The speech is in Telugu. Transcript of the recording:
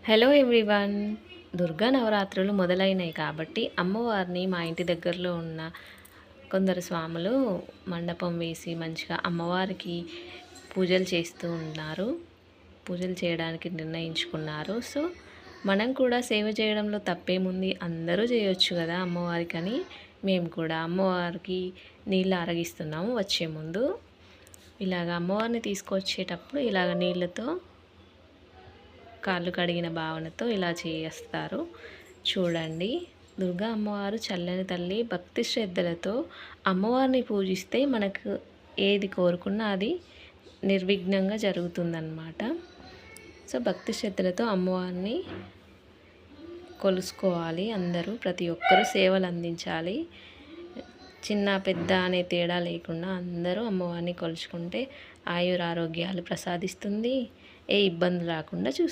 Hello everyone. దుర్గా నవరాత్రులు మొదలైనవి కాబట్టి అమ్మవారిని మా ఇంటి దగ్గరలో ఉన్న కొందరు స్వాములు మండపం వేసి మంచిగా అమ్మవారికి పూజలు చేస్తూ ఉన్నారు. పూజలు చేయడానికి నిర్ణయించుకున్నారు. సో మనం కూడా సేవ చేయడంలో తప్పేముంది, అందరూ చేయొచ్చు కదా అమ్మవారికని మేము కూడా అమ్మవారికి నీళ్ళు ఆరగిస్తున్నాము. వచ్చే ముందు ఇలాగ అమ్మవారిని తీసుకొచ్చేటప్పుడు ఇలాగ నీళ్ళతో కాళ్ళు కడిగిన భావనతో ఇలా చేస్తారు. చూడండి, దుర్గా అమ్మవారు చల్లని తల్లి. భక్తి శ్రద్ధలతో అమ్మవారిని పూజిస్తే మనకు ఏది కోరుకున్నా అది నిర్విఘ్నంగా జరుగుతుందన్నమాట. సో భక్తి శ్రద్ధలతో అమ్మవారిని కొలుసుకోవాలి. అందరూ ప్రతి ఒక్కరూ సేవలు అందించాలి. చిన్న పెద్ద అనే తేడా లేకుండా అందరూ అమ్మవారిని కొలుచుకుంటే ఆయురారోగ్యాలు ప్రసాదిస్తుంది. ఏ ఇబ్బంది రాకుండా చూస్తుంది.